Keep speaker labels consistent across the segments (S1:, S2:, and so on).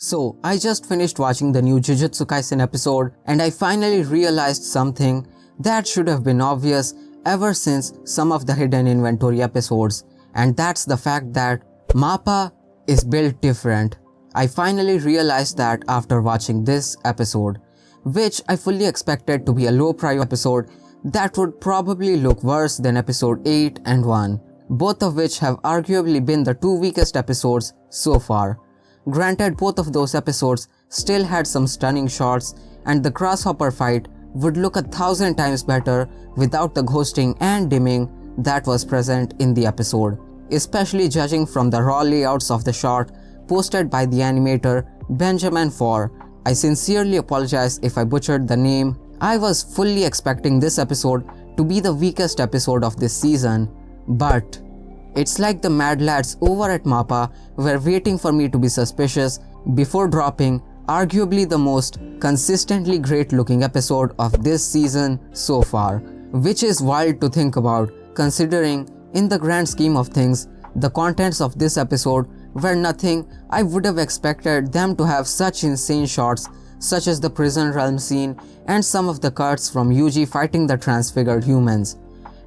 S1: So, I just finished watching the new Jujutsu Kaisen episode and I finally realized something that should have been obvious ever since some of the hidden inventory episodes, and that's the fact that MAPPA is built different. I finally realized that after watching this episode, which I fully expected to be a low priority episode that would probably look worse than episode 8 and 1, both of which have arguably been the two weakest episodes so far. Granted, both of those episodes still had some stunning shots, and the grasshopper fight would look 1,000 times better without the ghosting and dimming that was present in the episode, especially judging from the raw layouts of the shot posted by the animator Benjamin Faure. I sincerely apologize if I butchered the name. I was fully expecting this episode to be the weakest episode of this season, but it's like the mad lads over at MAPPA were waiting for me to be suspicious before dropping arguably the most consistently great looking episode of this season so far, which is wild to think about considering in the grand scheme of things, the contents of this episode were nothing I would have expected them to have such insane shots such as the prison realm scene and some of the cuts from Yuji fighting the transfigured humans.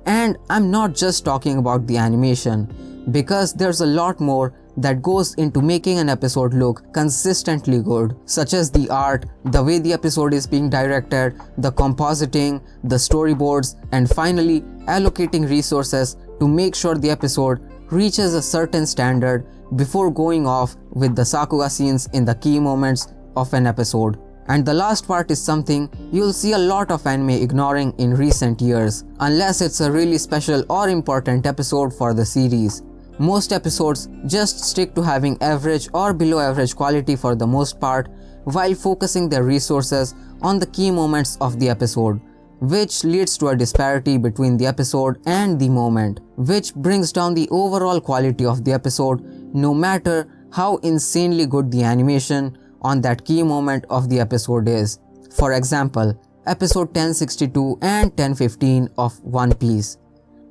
S1: And I'm not just talking about the animation, because there's a lot more that goes into making an episode look consistently good, such as the art, the way the episode is being directed, the compositing, the storyboards, and finally allocating resources to make sure the episode reaches a certain standard before going off with the Sakuga scenes in the key moments of an episode. And the last part is something you'll see a lot of anime ignoring in recent years, unless it's a really special or important episode for the series. Most episodes just stick to having average or below average quality for the most part, while focusing their resources on the key moments of the episode, which leads to a disparity between the episode and the moment, which brings down the overall quality of the episode no matter how insanely good the animation on that key moment of the episode is. For example, episode 1062 and 1015 of One Piece.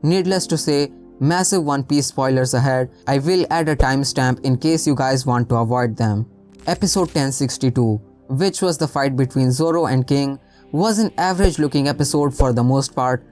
S1: Needless to say, massive One Piece spoilers ahead. I will add a timestamp in case you guys want to avoid them. Episode 1062, which was the fight between Zoro and King, was an average looking episode for the most part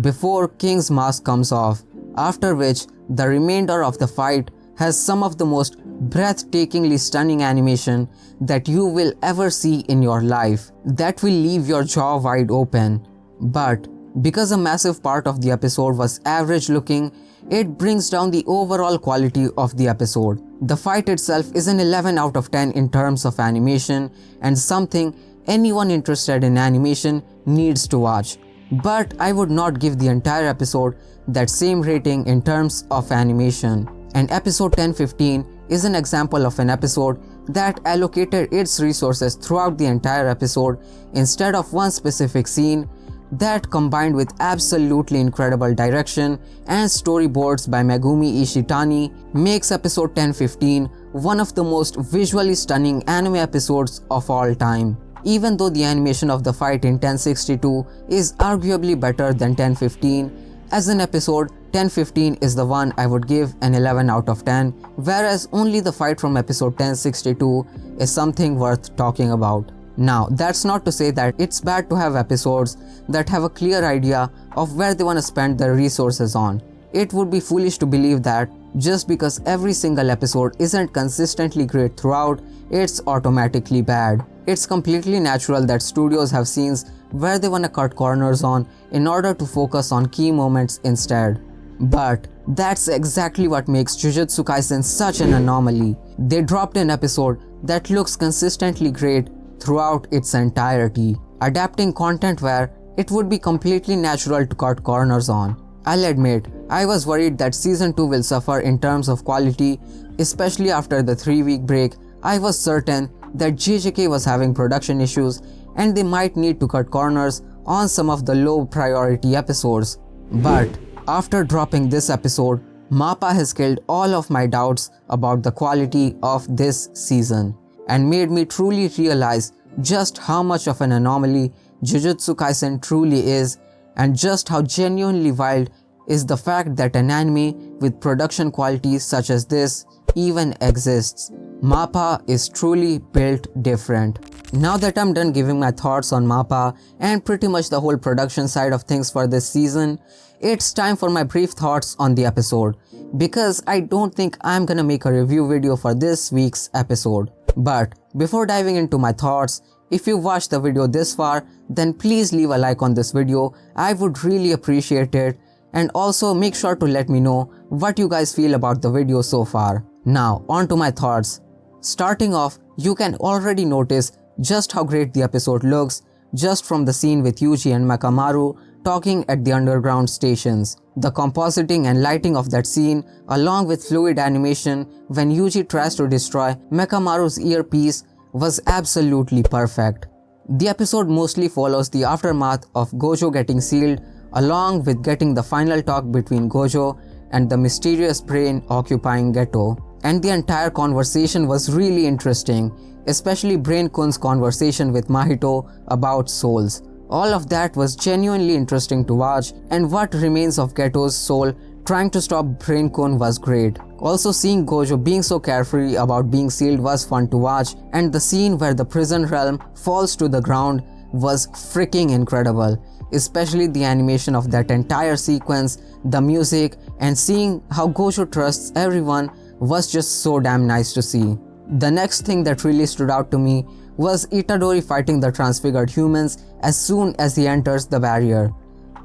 S1: before King's mask comes off, after which the remainder of the fight has some of the most breathtakingly stunning animation that you will ever see in your life that will leave your jaw wide open. But because a massive part of the episode was average looking, it brings down the overall quality of the episode. The fight itself is an 11 out of 10 in terms of animation and something anyone interested in animation needs to watch. But I would not give the entire episode that same rating in terms of animation. And episode 1015 is an example of an episode that allocated its resources throughout the entire episode instead of one specific scene, that combined with absolutely incredible direction and storyboards by Megumi Ishitani makes episode 1015 one of the most visually stunning anime episodes of all time. Even though the animation of the fight in 1062 is arguably better than 1015, as an episode, 1015 is the one I would give an 11 out of 10, whereas only the fight from episode 1062 is something worth talking about. Now, that's not to say that it's bad to have episodes that have a clear idea of where they want to spend their resources on. It would be foolish to believe that just because every single episode isn't consistently great throughout, it's automatically bad. It's completely natural that studios have scenes where they want to cut corners on in order to focus on key moments instead. But that's exactly what makes Jujutsu Kaisen such an anomaly. They dropped an episode that looks consistently great throughout its entirety, adapting content where it would be completely natural to cut corners on. I'll admit, I was worried that season 2 will suffer in terms of quality, especially after the 3-week break. I was certain that JJK was having production issues and they might need to cut corners on some of the low priority episodes. But after dropping this episode, MAPPA has killed all of my doubts about the quality of this season and made me truly realize just how much of an anomaly Jujutsu Kaisen truly is, and just how genuinely wild is the fact that an anime with production quality such as this even exists. MAPPA is truly built different. Now that I'm done giving my thoughts on MAPPA and pretty much the whole production side of things for this season, it's time for my brief thoughts on the episode, because I don't think I'm gonna make a review video for this week's episode. But before diving into my thoughts, if you watched the video this far, then please leave a like on this video. I would really appreciate it. And also make sure to let me know what you guys feel about the video so far. Now on to my thoughts. Starting off, you can already notice just how great the episode looks just from the scene with Yuji and Mekamaru talking at the underground stations. The compositing and lighting of that scene, along with fluid animation when Yuji tries to destroy Mekamaru's earpiece, was absolutely perfect. The episode mostly follows the aftermath of Gojo getting sealed, along with getting the final talk between Gojo and the mysterious brain occupying Geto. And the entire conversation was really interesting, especially Brain-kun's conversation with Mahito about souls. All of that was genuinely interesting to watch, and what remains of Geto's soul trying to stop Brain-kun was great. Also, seeing Gojo being so carefree about being sealed was fun to watch, and the scene where the prison realm falls to the ground was freaking incredible. Especially the animation of that entire sequence, the music, and seeing how Gojo trusts everyone was just so damn nice to see. The next thing that really stood out to me was Itadori fighting the transfigured humans as soon as he enters the barrier.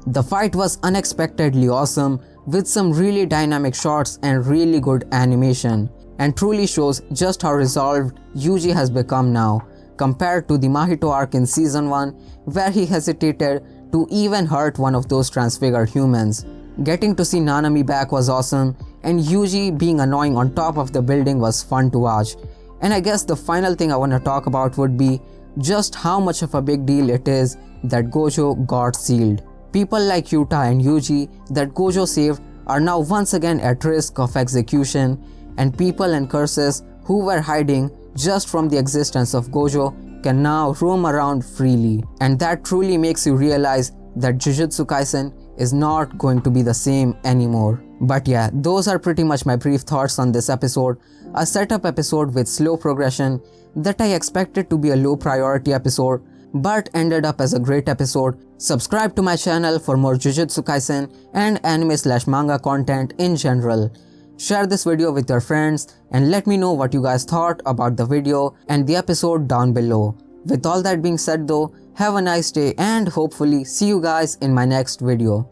S1: The fight was unexpectedly awesome, with some really dynamic shots and really good animation, and truly shows just how resolved Yuji has become now, compared to the Mahito arc in season 1, where he hesitated to even hurt one of those transfigured humans. Getting to see Nanami back was awesome, and Yuji being annoying on top of the building was fun to watch. And I guess the final thing I want to talk about would be just how much of a big deal it is that Gojo got sealed. People like Yuta and Yuji that Gojo saved are now once again at risk of execution, and people and curses who were hiding just from the existence of Gojo can now roam around freely. And that truly makes you realize that Jujutsu Kaisen is not going to be the same anymore. But yeah, those are pretty much my brief thoughts on this episode. A setup episode with slow progression that I expected to be a low priority episode, but ended up as a great episode. Subscribe to my channel for more Jujutsu Kaisen and anime/manga content in general. Share this video with your friends and let me know what you guys thought about the video and the episode down below. With all that being said though, have a nice day and hopefully see you guys in my next video.